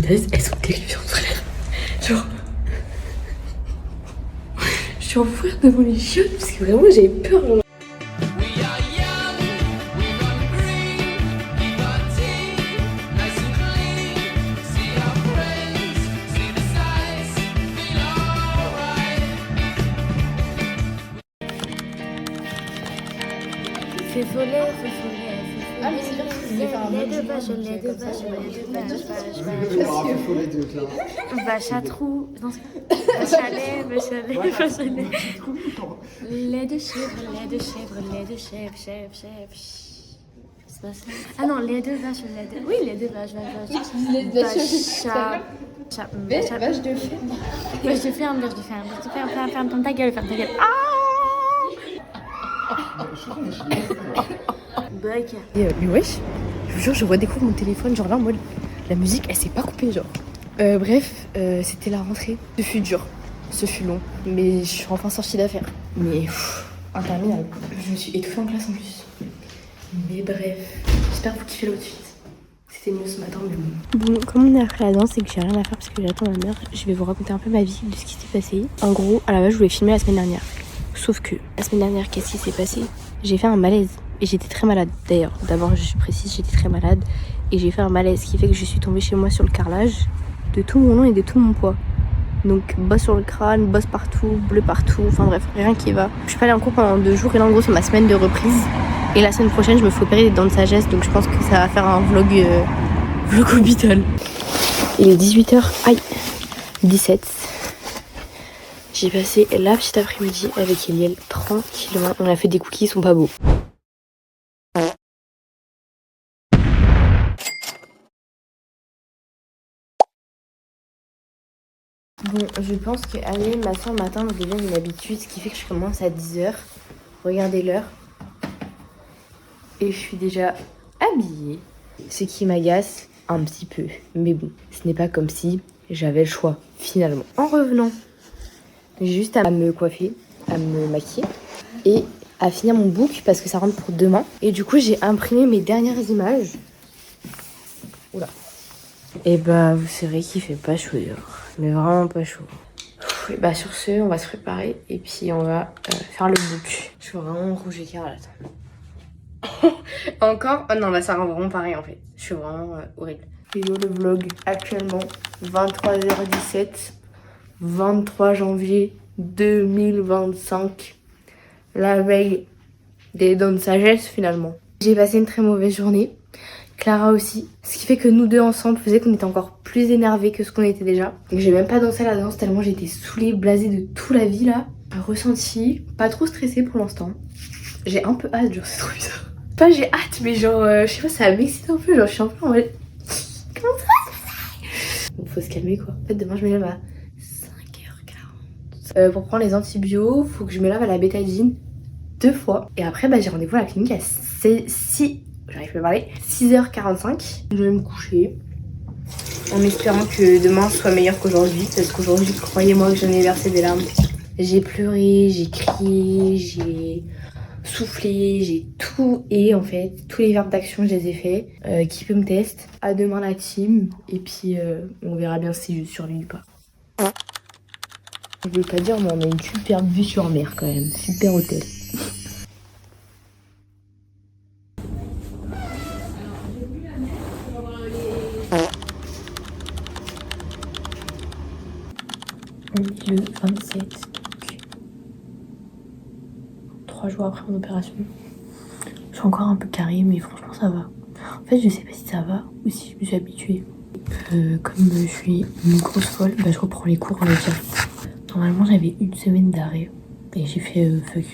Anaïs, elles sont terrifiantes, frère. Genre, je suis en fou rire devant les chiottes parce que vraiment j'avais peur. Genre. Fais voler. Ah, mais c'est bien que tu voulais faire un Les bon deux vaches, dimanche, les deux comme ça, vaches, ouais. les deux vaches, Vache vache à trous. Vache à lait, vache à lait, vache à lait. Les deux chèvres, chèvres. C'est pas ça. Ah non, les deux vaches, les deux. Oui, les deux vaches. Les vaches Vache de ferme. Ferme ta gueule. Ah! Break. Mais wesh, je vous jure, je redécouvre mon téléphone. Genre là, en mode, la musique, elle s'est pas coupée, genre. Bref, c'était la rentrée. Ce fut dur, ce fut long. Mais je suis enfin sortie d'affaires. Mais interminable. Je me suis étouffée en classe en plus. Mais bref, j'espère que vous kiffez l'outfit. C'était mieux ce matin, mais bon. Bon, comme on est après la danse et que j'ai rien à faire parce que j'attends ma mère, je vais vous raconter un peu ma vie, de ce qui s'est passé. En gros, à la base, je voulais filmer la semaine dernière. Sauf que, la semaine dernière, qu'est-ce qui s'est passé? J'ai fait un malaise. Et j'étais très malade d'ailleurs. D'abord, je précise, j'étais très malade. Et j'ai fait un malaise qui fait que je suis tombée chez moi sur le carrelage de tout mon long et de tout mon poids. Donc, bosse sur le crâne, bosse partout, bleu partout. Enfin bref, rien qui va. Je suis pas allée en cours pendant 2 jours. Et là, en gros, c'est ma semaine de reprise. Et la semaine prochaine, je me fais opérer des dents de sagesse. Donc, je pense que ça va faire un vlog hôpital. Il est 18h. Aïe 17. J'ai passé la petite après-midi avec Eliel tranquillement. On a fait des cookies, ils sont pas beaux. Bon, je pense que aller ma soeur le matin me devient une habitude, ce qui fait que je commence à 10h. Regardez l'heure. Et je suis déjà habillée. Ce qui m'agace un petit peu. Mais bon, ce n'est pas comme si j'avais le choix, finalement. En revenant, j'ai juste à me coiffer, à me maquiller et à finir mon book parce que ça rentre pour demain. Et du coup, j'ai imprimé mes dernières images. Oula. Et bah, vous savez qu'il fait pas chaud dehors. Mais vraiment pas chaud. Et bah, sur ce, on va se préparer et puis on va faire le book. Je suis vraiment rouge écarlate. Encore? Oh non, bah ça rend vraiment pareil en fait. Je suis vraiment horrible. Vidéo le vlog actuellement 23h17. 23 janvier 2025, la veille des dons de sagesse finalement. J'ai passé une très mauvaise journée, Clara aussi, ce qui fait que nous deux ensemble faisait qu'on était encore plus énervés que ce qu'on était déjà. J'ai même pas dansé la danse tellement j'étais saoulée, blasée de toute la vie là. Ressenti, pas trop stressée pour l'instant. J'ai un peu hâte, genre c'est trop bizarre. Pas j'ai hâte mais genre je sais pas, ça m'excite un peu, genre je suis un peu en mode comment ça va se passer? Bon, faut se calmer quoi. En fait demain je me lève à 5h40. Pour prendre les antibiotiques, faut que je me lave à la bétadine 2 fois. Et après, bah, j'ai rendez-vous à la clinique à 6h45. Je vais me coucher en espérant que demain soit meilleur qu'aujourd'hui. Parce qu'aujourd'hui, croyez-moi que j'en ai versé des larmes. J'ai pleuré, j'ai crié, j'ai soufflé, j'ai tout. Et en fait, tous les verbes d'action, je les ai faits. Qui peut me tester? À demain la team. Et puis, on verra bien si je survis ou pas. Je veux pas dire, mais on a une superbe vue sur mer quand même. Super hôtel. On est le 27, donc 3 jours après mon opération. Je suis encore un peu carrée, mais franchement ça va. En fait, je sais pas si ça va ou si je me suis habituée. Comme je suis une grosse folle, bah, je reprends les cours direct. Normalement, j'avais 1 semaine d'arrêt et j'ai fait fuck,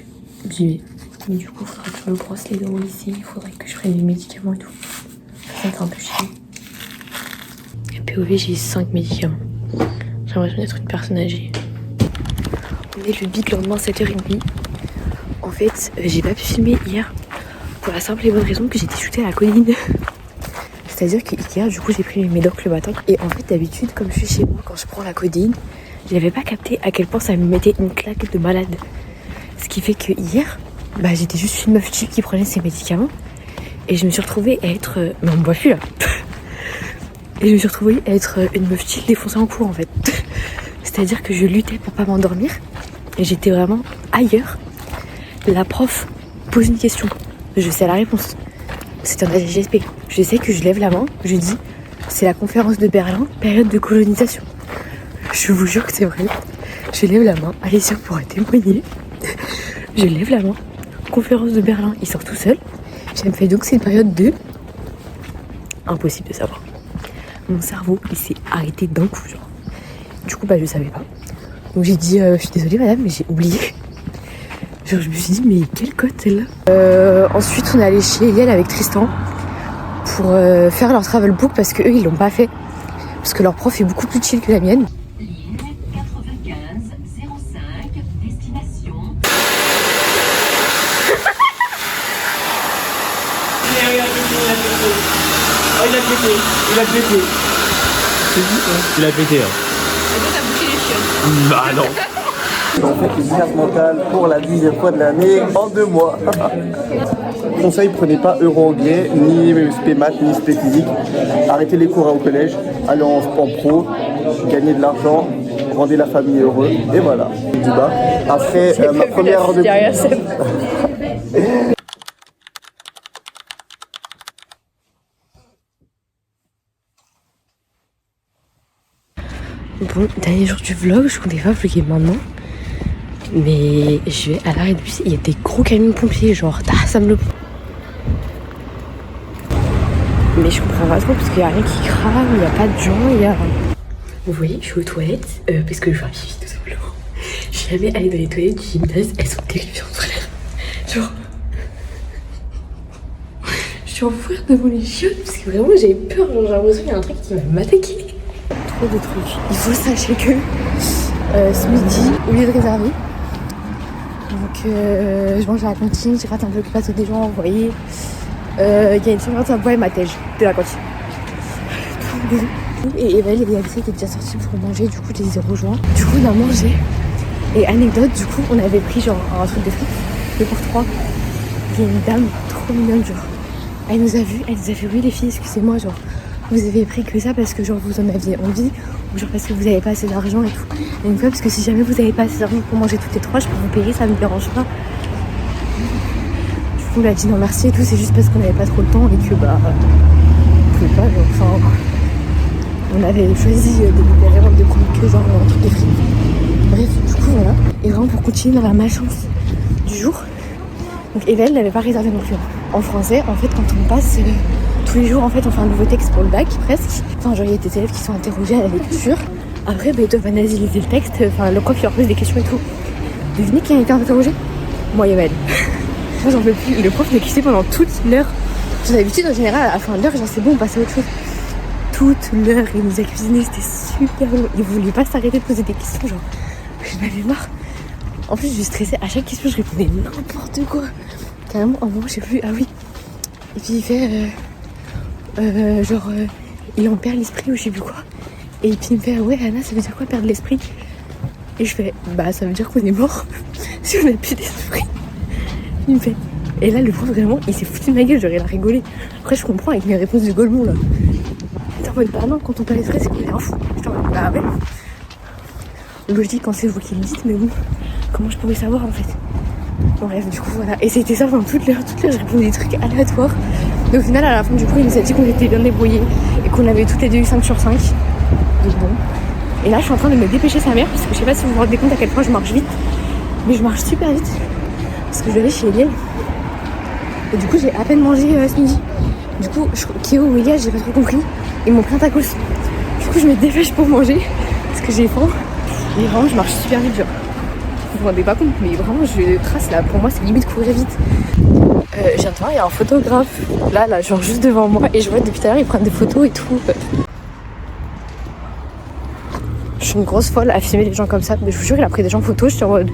j'y vais. Mais du coup, il faudrait que je me brosse les dents ici, il faudrait que je prenne des médicaments et tout. Ça va être un peu chiant. Et POV, j'ai 5 médicaments. J'ai l'impression d'être une personne âgée. On est le beat le lendemain 7h30. En fait, j'ai pas pu filmer hier pour la simple et bonne raison que j'étais shootée à la colline. C'est-à-dire que hier, du coup, j'ai pris mes médocs le matin. Et en fait, d'habitude, comme je suis chez moi, quand je prends la codéine, j'avais pas capté à quel point ça me mettait une claque de malade. Ce qui fait que hier, bah, j'étais juste une meuf cheap qui prenait ses médicaments. Et je me suis retrouvée à être... Mais on me voit plus là. Et je me suis retrouvée à être une meuf chill défoncée en cours en fait. C'est-à-dire que je luttais pour pas m'endormir. Et j'étais vraiment ailleurs. La prof pose une question. Je sais la réponse. C'est un AGSP. Je sais que je lève la main. Je dis, c'est la conférence de Berlin, période de colonisation. Je vous jure que c'est vrai. Je lève la main. Alicia pourra témoigner. Je lève la main. Conférence de Berlin. Il sort tout seul. Je me fais donc c'est une période de... Impossible de savoir. Mon cerveau, il s'est arrêté d'un coup, genre. Du coup, je savais pas. Donc j'ai dit, je suis désolée madame, mais j'ai oublié. Genre, je me suis dit, mais quelle cote celle-là. Ensuite, on est allé chez Eliel avec Tristan pour faire leur travel book parce qu'eux, ils l'ont pas fait. Parce que leur prof est beaucoup plus chill que la mienne. Ligne 95 05 destination. Oh, il a pété. Il a pété. Il a pété. Hein. Et toi, t'as bouché les chiottes. Bah non. On fait une séance mentale pour la 10e fois de l'année en 2 mois. Conseil, prenez pas euro-anglais, ni spé maths, ni spé physique. Arrêtez les cours au collège, allez en pro, gagnez de l'argent, rendez la famille heureux, et voilà. Du bas. Après, ma première heure de Bon, dernier jour du vlog, je comptais pas vlogger maintenant. Mais je vais à l'arrêt de bus, il y a des gros camions pompiers, genre ça me le... Mais je comprends pas trop parce qu'il y a rien qui crame, il y a pas de gens, il y a... Vous voyez, je suis aux toilettes, parce que je vais pipi tout simplement. Je suis jamais allée dans les toilettes du gymnase, elles sont terrifiantes frère. Genre... Je suis en fouille devant les chiottes parce que vraiment j'ai peur, genre j'ai l'impression qu'il y a un truc qui va m'attaquer. Trop de trucs. Il faut sachez que ce midi, au lieu de réserver, donc je mange à la cantine, je rate un peu le plateau des gens, vous voyez. Il y a une servante à boire et ma tège de la cantine. Et Evel et Alice étaient déjà sortis pour manger, du coup je les ai rejoints. Du coup on a mangé. Et anecdote, du coup on avait pris genre un truc de frites, mais pour 3. Il y a une dame trop mignonne, genre. Elle nous a vu, elle nous a fait oui les filles, excusez-moi, genre vous avez pris que ça parce que genre vous en aviez envie ou genre parce que vous avez pas assez d'argent et tout. Et une fois parce que si jamais vous avez pas assez d'argent pour manger toutes les 3, je peux vous payer, ça me dérange pas. Du coup on a dit non merci et tout, c'est juste parce qu'on avait pas trop le temps et que on pouvait pas, genre, enfin on avait choisi de libérer de compte que genre un truc de frites. Bref, du coup voilà. Et vraiment pour continuer dans la malchance du jour. Donc Evel n'avait pas réservé non plus. En français, en fait quand on passe tous les jours en fait on fait un nouveau texte pour le bac presque. Enfin genre il y a des élèves qui sont interrogés à la lecture. Après ils doivent analyser le texte, enfin le prof il leur pose des questions et tout. Devinez qui a été interrogé? Moi Evel. Moi j'en peux plus. Le prof m'a quitté pendant toute l'heure. J'ai l'habitude en général à la fin de l'heure genre c'est bon on passe à autre chose. Toute l'heure il nous a cuisiné, c'était super long. Il voulait pas s'arrêter de poser des questions genre. J'en avais marre. En plus je stressais, à chaque question je répondais n'importe quoi. Carrément en moment je sais plus, ah oui. Et puis il fait il en perd l'esprit ou je sais plus quoi. Et puis il me fait ouais Anna ça veut dire quoi perdre l'esprit? Et je fais bah ça veut dire qu'on est mort si on a plus d'esprit. Il me fait et là le prof vraiment il s'est foutu de ma gueule, genre il a rigolé. Après je comprends avec mes réponses de Golemont là. J'étais en mode bah non quand on perd l'esprit c'est qu'on est un fou. J'étais en mode bah ouais. Logique quand c'est vous qui le dites mais bon comment je pourrais savoir en fait. Bon, bref du coup voilà. Et c'était ça pendant toute l'heure je répondais des trucs aléatoires. Et au final à la fin du coup il nous a dit qu'on était bien débrouillés et qu'on avait toutes les deux eu 5 sur 5. Donc bon. Et là je suis en train de me dépêcher sa mère parce que je sais pas si vous vous rendez compte à quel point je marche vite. Mais je marche super vite. Parce que je vais aller chez Eliel. Et du coup j'ai à peine mangé ce midi. Du coup Kéo ou Eliel j'ai pas trop compris. Ils m'ont pris un tacos. Du coup je me dépêche pour manger. Parce que j'ai faim. Et vraiment je marche super vite genre. Vous vous rendez pas compte mais vraiment je trace là. Pour moi c'est limite courir vite. Je viens de voir, il y a un photographe là, genre juste devant moi et je vois depuis tout à l'heure ils prennent des photos et tout. Je suis une grosse folle à filmer les gens comme ça, mais je vous jure il a pris des gens en photo, je suis en mode...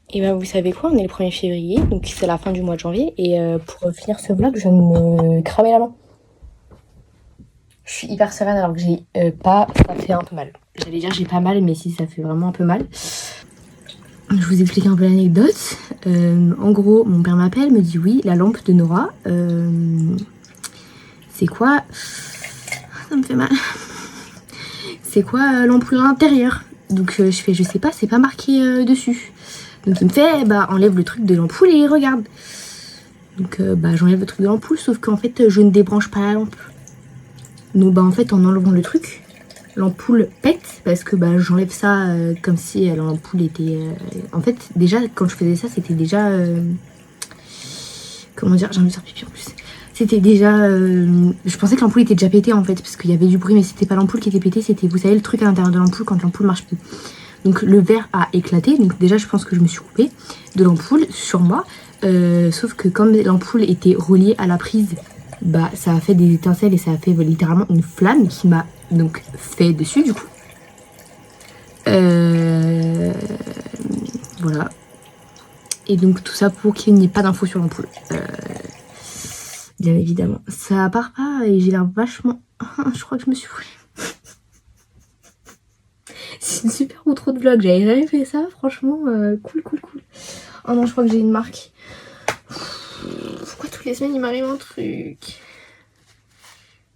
Et bah vous savez quoi, on est le 1er février, donc c'est la fin du mois de janvier et pour finir ce vlog je viens de me cramer la main. Je suis hyper sereine alors que j'ai pas... ça fait un peu mal. J'allais dire j'ai pas mal mais si ça fait vraiment un peu mal. Je vous explique un peu l'anecdote. En gros, mon père m'appelle, me dit oui, la lampe de Nora. C'est quoi? ça me fait mal. C'est quoi l'ampoule à l'intérieur? Donc je fais, je sais pas, c'est pas marqué dessus. Donc il me fait, bah enlève le truc de l'ampoule et regarde. Donc bah j'enlève le truc de l'ampoule, sauf qu'en fait je ne débranche pas la lampe. Donc bah en fait en enlevant le truc, l'ampoule pète parce que bah j'enlève ça comme si l'ampoule était... En fait déjà quand je faisais ça c'était déjà... Comment dire, j'ai envie de faire pipi en plus. C'était déjà... je pensais que l'ampoule était déjà pétée en fait, parce qu'il y avait du bruit, mais c'était pas l'ampoule qui était pétée, c'était, vous savez, le truc à l'intérieur de l'ampoule quand l'ampoule marche plus. Donc le verre a éclaté, donc déjà je pense que je me suis coupée de l'ampoule sur moi. Sauf que comme l'ampoule était reliée à la prise, bah ça a fait des étincelles et ça a fait littéralement une flamme qui m'a donc fait dessus du coup. Voilà. Et donc tout ça pour qu'il n'y ait pas d'infos sur l'ampoule. Bien évidemment. Ça part pas et j'ai l'air vachement... Je crois que je me suis foulée. C'est une super outro de vlog. J'avais jamais fait ça. Franchement, cool. Oh non, je crois que j'ai une marque. Pourquoi toutes les semaines il m'arrive un truc?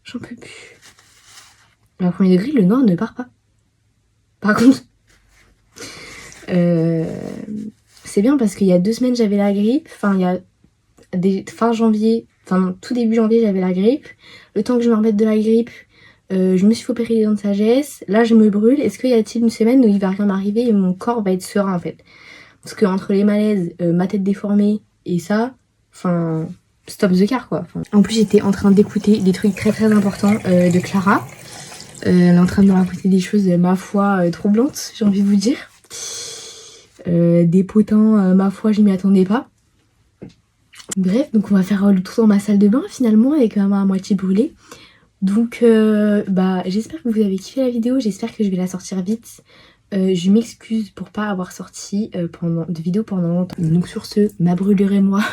J'en peux plus. À premier degré, le noir ne part pas. Par contre... c'est bien parce qu'il y a 2 semaines j'avais la grippe. Enfin, il y a fin janvier... Enfin, tout début janvier, j'avais la grippe. Le temps que je me remette de la grippe, je me suis fait opérer les dents de sagesse. Là, je me brûle. Est-ce qu'il y a-t-il une semaine où il va rien m'arriver et mon corps va être serein, en fait? Parce que entre les malaises, ma tête déformée et ça, enfin, stop the car, quoi. Enfin, en plus, j'étais en train d'écouter des trucs très importants de Clara. Elle est en train de me raconter des choses, ma foi, troublantes, j'ai envie de vous dire. Des potins, ma foi, je m'y attendais pas. Bref, donc on va faire le tour dans ma salle de bain finalement avec ma main à moitié brûlée. Donc bah j'espère que vous avez kiffé la vidéo, j'espère que je vais la sortir vite. Je m'excuse pour pas avoir sorti de vidéo pendant longtemps. Donc sur ce, ma brûlure et moi,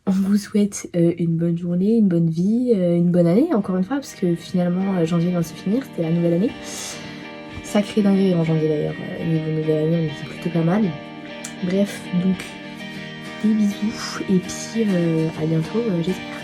on vous souhaite une bonne journée, une bonne vie, une bonne année encore une fois, parce que finalement janvier vient de se finir, c'était la nouvelle année. Sacré dinguerie en janvier d'ailleurs, niveau nouvelle année, on était plutôt pas mal. Bref, donc... des bisous et puis à bientôt j'espère.